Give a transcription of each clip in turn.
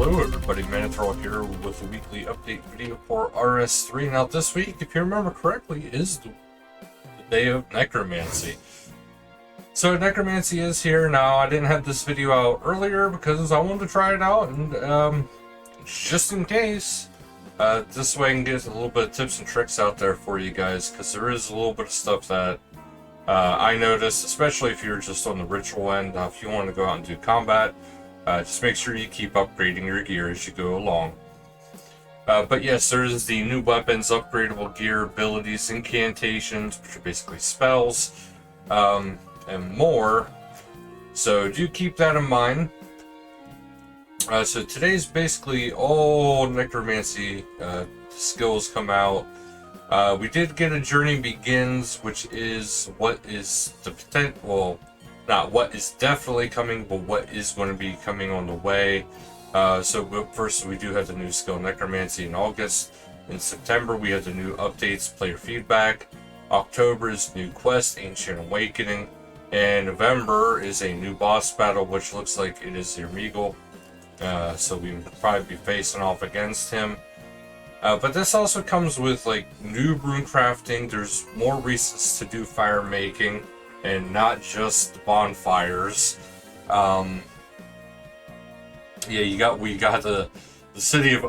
Hello everybody, Manithral here with a weekly update video for RS3. Now this week, if you remember correctly, is the day of Necromancy. So Necromancy is here now. I didn't have this video out earlier because I wanted to try it out, and just in case, this way I can get a little bit of tips and tricks out there for you guys, because there is a little bit of stuff that I noticed, especially if you're just on the ritual end. If you want to go out and do combat, just make sure you keep upgrading your gear as you go along. But yes, there's the new weapons, upgradable gear, abilities, incantations, which are basically spells, and more. So do keep that in mind. So today's basically all Necromancy skills come out. We did get a Journey Begins, which is what is the potential, well, not what is definitely coming, but what is going to be coming on the way. So first we do have the new skill Necromancy in August. In September we have the new updates, player feedback. October is new quest, Ancient Awakening. And November is a new boss battle, which looks like it is the Regal. So we will probably be facing off against him. But this also comes with like new rune crafting. There's more reasons to do fire making and not just bonfires. Yeah, we got the city of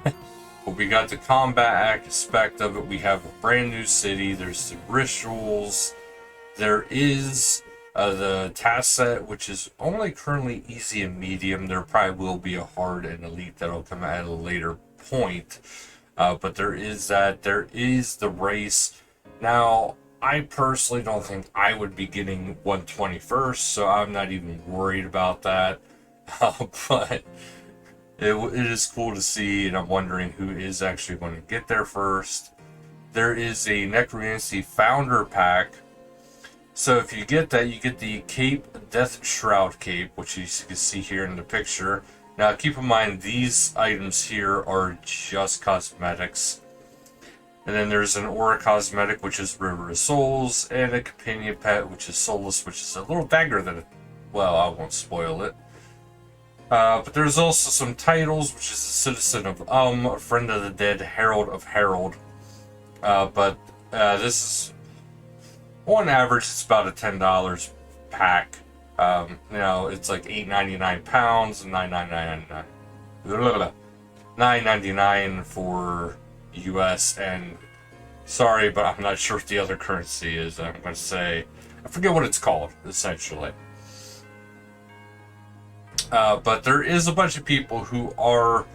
but we got the combat aspect of it. We have a brand new city. There's the rituals. There is the task set, which is only currently easy and medium. There probably will be a hard and elite that'll come at a later point, but there is that. There is the race. Now, I personally don't think I would be getting 121st, so I'm not even worried about that. But it is cool to see, and I'm wondering who is actually going to get there first. There is a Necromancy Founder Pack. So if you get that, you get the Cape, Death Shroud Cape, which you can see here in the picture. Now keep in mind, these items here are just cosmetics. And then there's an Aura Cosmetic, which is River of Souls, and a Companion Pet, which is Soulless, which is a little dagger that, well, I won't spoil it. But there's also some titles, which is a Citizen of a Friend of the Dead, Herald of Herald. But this is, on average, it's about a $10 pack. You know, it's like £8.99 and $9.99 for US, and sorry, but I'm not sure what the other currency is. I'm going to say, I forget what it's called, essentially. But there is a bunch of people who are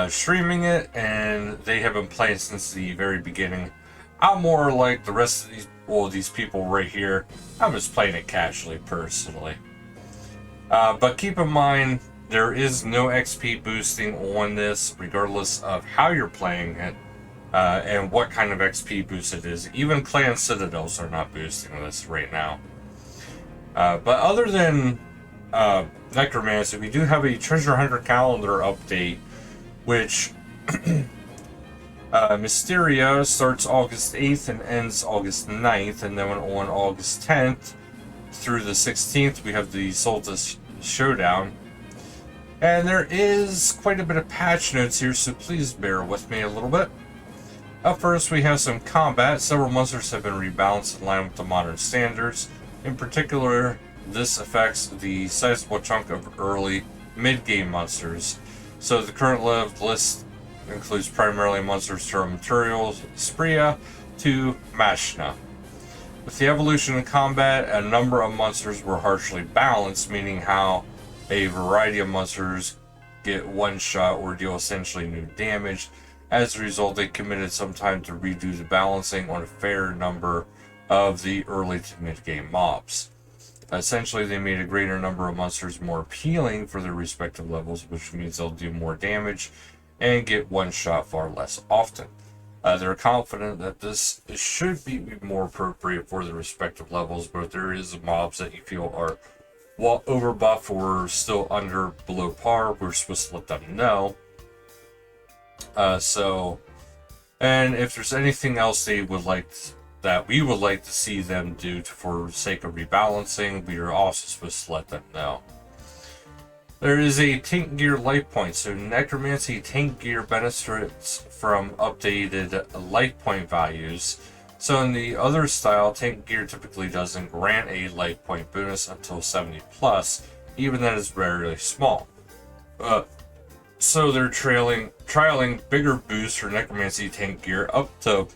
streaming it, and they have been playing since the very beginning. I'm more like the rest of these people right here. I'm just playing it casually, personally. But keep in mind, there is no XP boosting on this, regardless of how you're playing it, and what kind of XP boost it is. Even Clan Citadels are not boosting this right now. But other than Necromancy, we do have a Treasure Hunter calendar update, which Mysteria starts August 8th and ends August 9th, and then on August 10th through the 16th we have the Solstice Showdown. And there is quite a bit of patch notes here, so please bear with me a little bit. Up first, we have some combat. Several monsters have been rebalanced in line with the modern standards. In particular, this affects the sizable chunk of early mid-game monsters. So the current list includes primarily monsters from Materials, Spria to Mashna. With the evolution in combat, a number of monsters were harshly balanced, meaning how a variety of monsters get one shot or deal essentially no damage. As a result, they committed some time to redo the balancing on a fair number of the early to mid-game mobs. Essentially, they made a greater number of monsters more appealing for their respective levels, which means they'll do more damage and get one shot far less often. They're confident that this should be more appropriate for the respective levels, but if there is mobs that you feel are over buff or still below par, we're supposed to let them know. And if there's anything else they would like that we would like to see them do for sake of rebalancing, we are also supposed to let them know. There is a tank gear life point, so Necromancy tank gear benefits from updated life point values. So in the other style, tank gear typically doesn't grant a life point bonus until 70 plus, even then it's rarely small. So they're trialing bigger boosts for Necromancy tank gear up to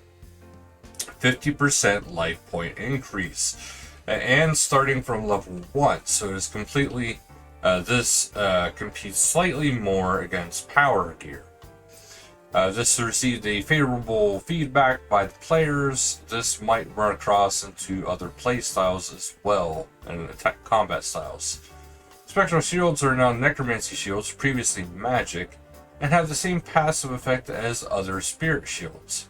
50% life point increase, and starting from level 1, so it's completely this competes slightly more against power gear. This received a favorable feedback by the players. This might run across into other play styles as well, and attack combat styles. Spectral shields are now Necromancy shields, previously magic, and have the same passive effect as other spirit shields.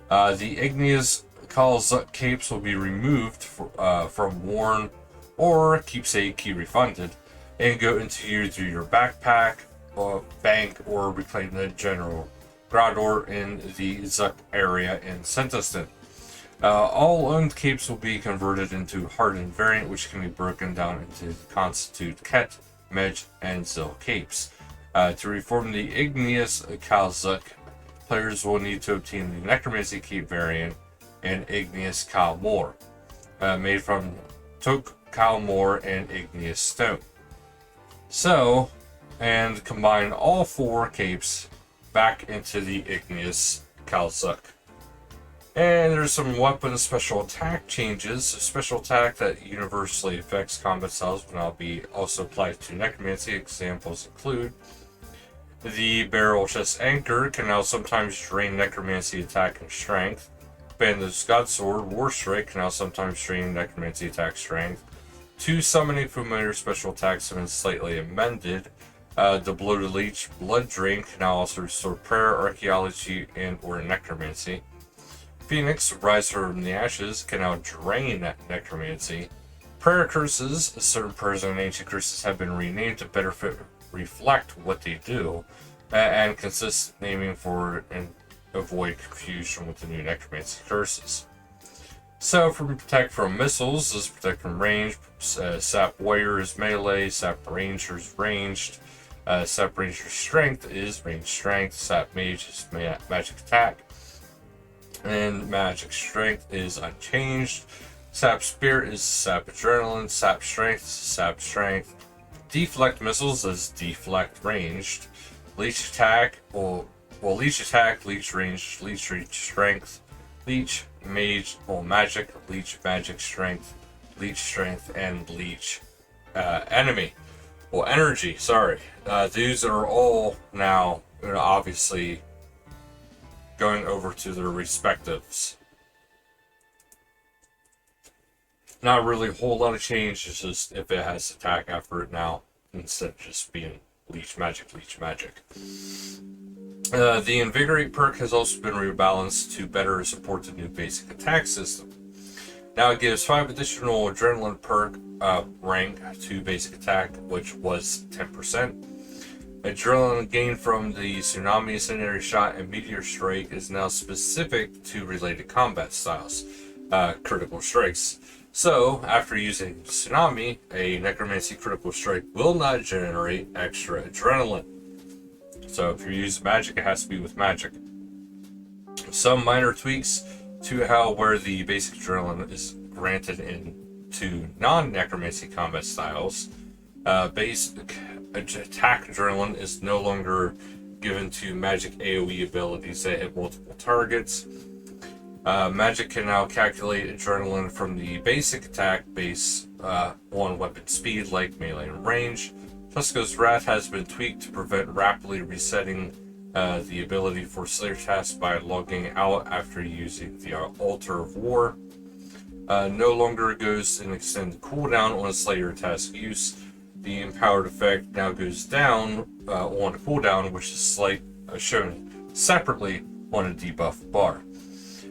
The Igneous Kalzuk capes will be removed from worn or keepsake key refunded, and go into either your backpack, bank, or reclaim the general Grador in the Zuk area in Sentiston. All owned capes will be converted into hardened variant, which can be broken down into constitute Ket, Medj, and Zil capes. To reform the Igneous Kalzuk, players will need to obtain the Necromancy cape variant and Igneous Kalmor, made from Tok Kalmor and Igneous Stone. So, and combine all 4 capes back into the Igneous Kalzuk. And there's some weapon special attack changes. Special attack that universally affects combat styles will now be also applied to Necromancy. Examples include the Barrel Chest Anchor can now sometimes drain Necromancy attack and strength. Bandit's Godsword War Strike can now sometimes drain Necromancy attack strength. 2 Summoning Familiar special attacks have been slightly amended. The Bloated Leech Blood Drain can now also restore Prayer, Archaeology, and or Necromancy. Phoenix Rise from the Ashes can now drain Necromancy. Prayer Curses, certain prayers and ancient curses have been renamed to better reflect what they do, and consistent naming for and avoid confusion with the new Necromancy curses. So, for protect from missiles, this is protect from range. Sap Warrior is melee, Sap Ranger is ranged, Sap Ranger Strength is range strength, Sap Mage is magic attack, and magic strength is unchanged. Sap Spirit is Sap Adrenaline, Sap Strength is Sap Strength. Deflect missiles is deflect ranged. Leech attack, leech attack, leech range, leech strength, leech mage, magic, leech magic strength, leech strength, and leech energy. Sorry, these are all now obviously going over to their respectives. Not really a whole lot of change. It's just if it has attack after it now, instead of just being leech magic. The Invigorate perk has also been rebalanced to better support the new basic attack system. Now it gives 5 additional Adrenaline perk rank to basic attack, which was 10%. Adrenaline gained from the Tsunami, Incendiary Shot, and Meteor Strike is now specific to related combat styles, critical strikes. So, after using Tsunami, a Necromancy critical strike will not generate extra Adrenaline. So if you're using magic, it has to be with magic. Some minor tweaks to where the basic Adrenaline is granted to non-Necromancy combat styles. Basic attack Adrenaline is no longer given to magic AoE abilities that hit multiple targets. Magic can now calculate Adrenaline from the basic attack base on weapon speed like melee and range. Tusko's Wrath has been tweaked to prevent rapidly resetting the ability for Slayer tasks by logging out after using the Altar of War. No longer goes an extended cooldown on a Slayer task use. The empowered effect now goes down on cooldown, which is shown separately on a debuff bar.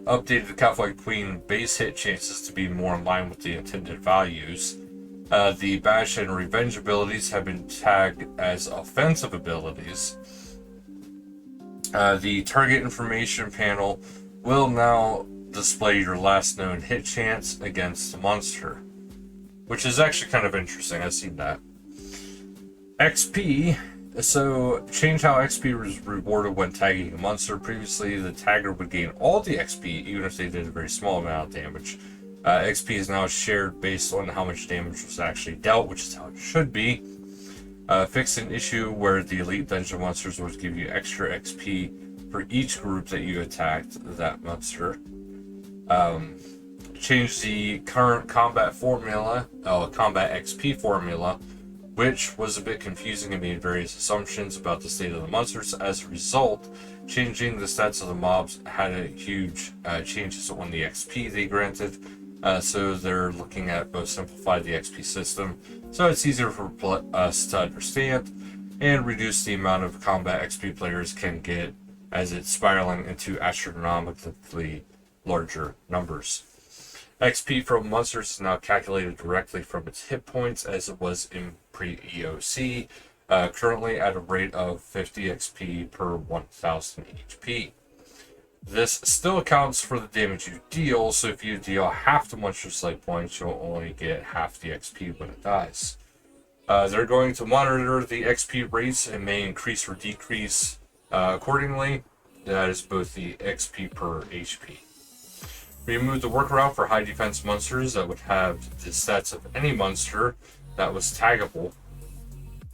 Updated the Cowboy Queen base hit chances to be more in line with the intended values. The Bash and Revenge abilities have been tagged as offensive abilities. The target information panel will now display your last known hit chance against the monster, which is actually kind of interesting. I've seen that. XP. So change how XP was rewarded when tagging a monster. Previously, the tagger would gain all the XP even if they did a very small amount of damage. XP is now shared based on how much damage was actually dealt, which is how it should be. Fix an issue where the elite dungeon monsters would give you extra XP for each group that you attacked that monster. Change the current combat formula, combat XP formula, which was a bit confusing and made various assumptions about the state of the monsters. As a result, changing the stats of the mobs had a huge changes on the XP they granted. So they're looking at both simplify the XP system so it's easier for us to understand, and reduce the amount of combat XP players can get as it's spiraling into astronomically larger numbers. XP from monsters is now calculated directly from its hit points as it was in pre-EOC, currently at a rate of 50 XP per 1000 HP. This still accounts for the damage you deal, so if you deal half the monster's life points, you'll only get half the XP when it dies. They're going to monitor the XP rates and may increase or decrease accordingly. That is both the XP per HP. Remove the workaround for high defense monsters that would have the stats of any monster that was taggable.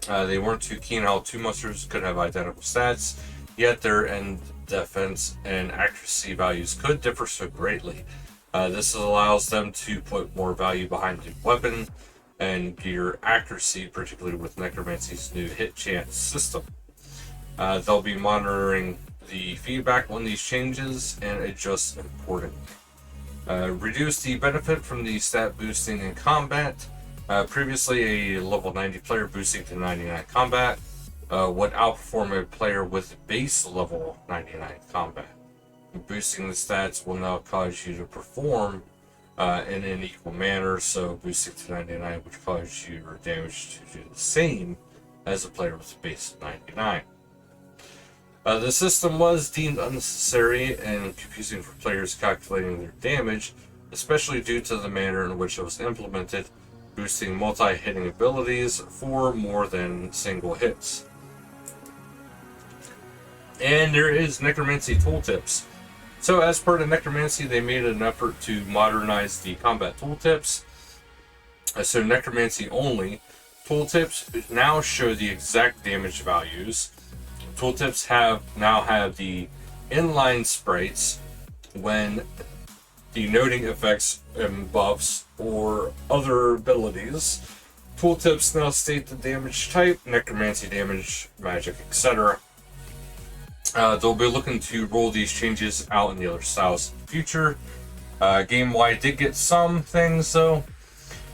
They weren't too keen how two monsters could have identical stats, yet their end defense and accuracy values could differ so greatly. This allows them to put more value behind the weapon and gear accuracy, particularly with Necromancy's new hit chance system. They'll be monitoring the feedback on these changes and adjust accordingly. Reduce the benefit from the stat boosting in combat. Previously, a level 90 player boosting to 99 combat would outperform a player with base level 99 combat. Boosting the stats will now cause you to perform in an equal manner, so boosting to 99 would cause your damage to do the same as a player with a base of 99. The system was deemed unnecessary and confusing for players calculating their damage, especially due to the manner in which it was implemented, boosting multi-hitting abilities for more than single hits. And there is Necromancy tooltips. So as per the Necromancy, they made an effort to modernize the combat tooltips. So Necromancy only tooltips now show the exact damage values. Tooltips now have the inline sprites when denoting effects and buffs or other abilities. Tooltips now state the damage type, necromancy damage, magic, etc. They'll be looking to roll these changes out in the other styles in the future. Game-wide did get some things though.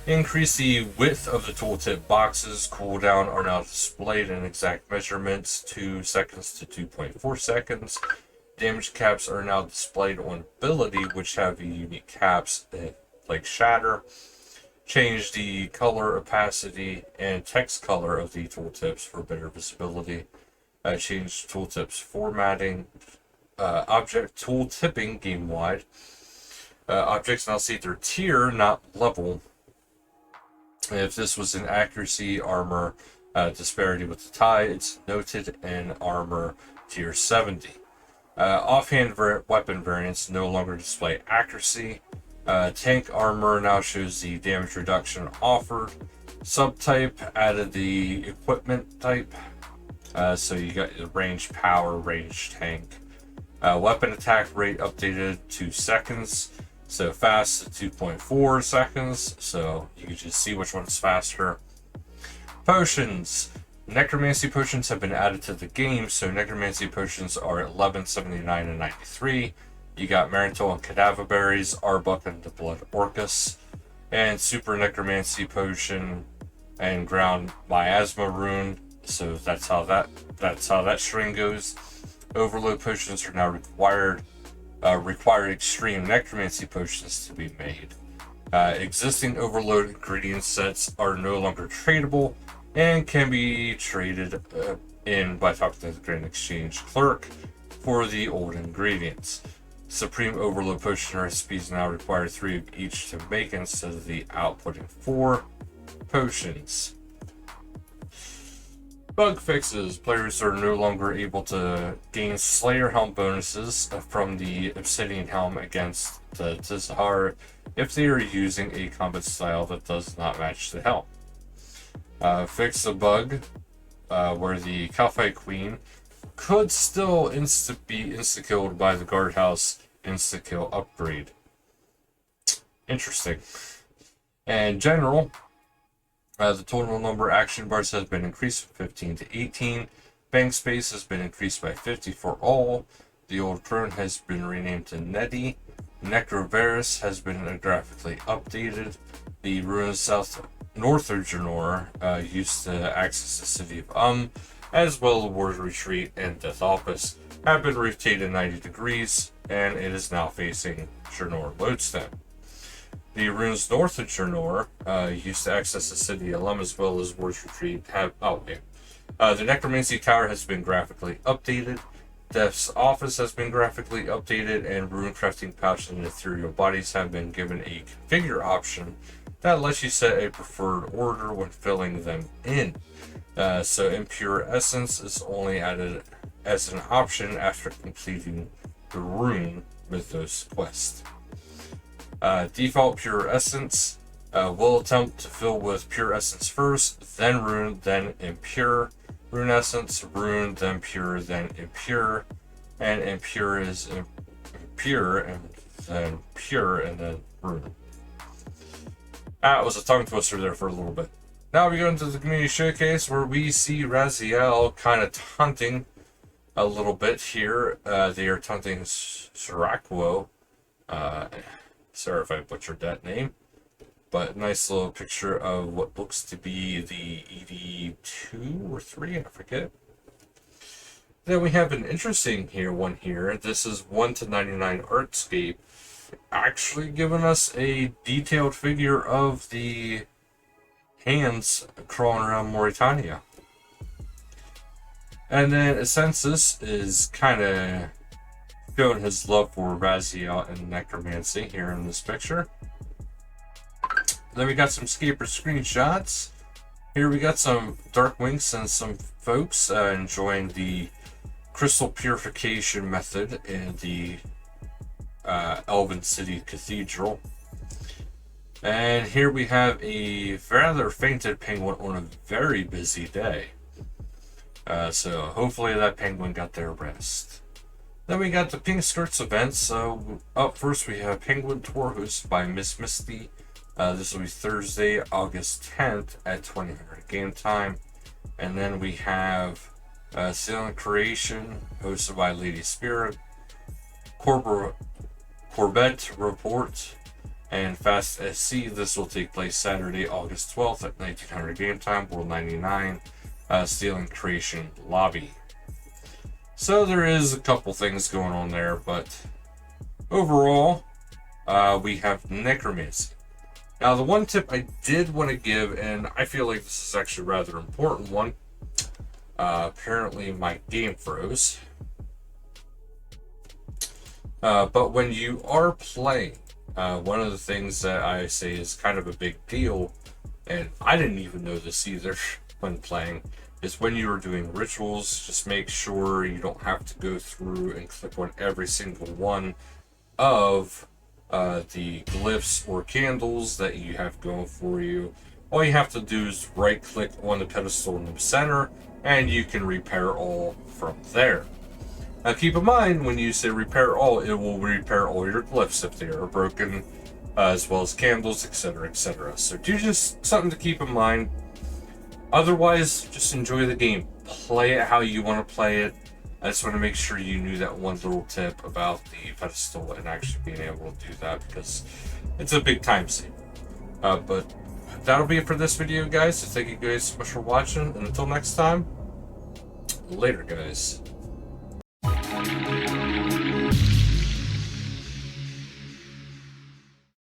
Increase the width of the tooltip boxes. Cooldown are now displayed in exact measurements, 2 seconds to 2.4 seconds. Damage caps are now displayed on ability, which have unique caps like Shatter. Change the color, opacity, and text color of the tooltips for better visibility. Change tooltips formatting. Object tooltipping game-wide. Objects now see their tier, not level. If this was an accuracy, armor, disparity with the tie, it's noted in armor tier 70. Offhand weapon variants no longer display accuracy. Tank armor now shows the damage reduction offered. Subtype added the equipment type. So you got the range power, range tank. Weapon attack rate updated to seconds. So fast to 2.4 seconds, so you can just see which one's faster. Potions. Necromancy potions have been added to the game, so Necromancy potions are at 1179 and 93. You got Manithral and Cadaver Berries, Arbuck and the Blood Orcus, and Super Necromancy potion and Ground Miasma rune. So that's how that string goes. Overload potions are now required. Require extreme necromancy potions to be made. Existing overload ingredient sets are no longer tradable and can be traded in by talking to the Grand Exchange clerk for the old ingredients. Supreme overload potion recipes now require 3 of each to make instead of the outputting 4 potions. Bug fixes. Players are no longer able to gain Slayer Helm bonuses from the Obsidian Helm against the Tizahar if they are using a combat style that does not match the helm. Fix a bug where the Kalphite Queen could still be insta-killed by the Guardhouse insta-kill upgrade. Interesting. And general, the total number of action bars has been increased from 15 to 18. Bank space has been increased by 50 for all. The old crone has been renamed to Nettie. Necrovarus has been graphically updated. The ruins north of Janor used to access the city of as well as the War's Retreat and Death Office, have been rotated 90 degrees, and it is now facing Janor Lodestone. The ruins north of Janor used to access the city of as well as War's Retreat the Necromancy Tower has been graphically updated. Death's Office has been graphically updated, and Rune Crafting Pouch and Ethereal Bodies have been given a configure option that lets you set a preferred order when filling them in. So Impure Essence is only added as an option after completing the rune Mythos quest. Default Pure Essence will attempt to fill with Pure Essence first, then Rune, then Impure. Rune Essence, Rune, then Pure, then Impure. And Impure is Impure, and then Pure, and then Rune. It was a tongue twister there for a little bit. Now we go into the community showcase where we see Raziel kind of taunting a little bit here. They are taunting Siracuo. Sorry if I butchered that name. But nice little picture of what looks to be the ED2 or 3, I forget. Then we have an interesting one here. This is 1 to 99 Artscape. Actually giving us a detailed figure of the hands crawling around Mauritania. And then Essensis is kind of showing his love for Raziel and Necromancy here in this picture. Then we got some Scaper screenshots. Here we got some Dark Winks and some folks enjoying the crystal purification method in the Elven City Cathedral. And here we have a rather fainted penguin on a very busy day. So hopefully that penguin got their rest. Then we got the Pink Skirts event. So up first we have Penguin Tour hosted by Miss Misty. This will be Thursday, August 10th at 2000 game time. And then we have Silent Creation hosted by Lady Spirit, Corvette Report, and Fast SC. This will take place Saturday, August 12th at 1900 game time, World 99, Stealing Creation Lobby. So there is a couple things going on there, but overall, we have Necromancy. Now, the one tip I did want to give, and I feel like this is actually a rather important one, apparently my game froze. But when you are playing, one of the things that I say is kind of a big deal, and I didn't even know this either when playing, is when you are doing rituals, just make sure you don't have to go through and click on every single one of the glyphs or candles that you have going for you. All you have to do is right click on the pedestal in the center, and you can repair all from there. Now keep in mind, when you say repair all, it will repair all your glyphs if they are broken, as well as candles, etc, etc. So do just something to keep in mind. Otherwise, just enjoy the game. Play it how you want to play it. I just want to make sure you knew that one little tip about the pedestal and actually being able to do that, because it's a big time save. But that'll be it for this video, guys. So thank you guys so much for watching, and until next time, later, guys.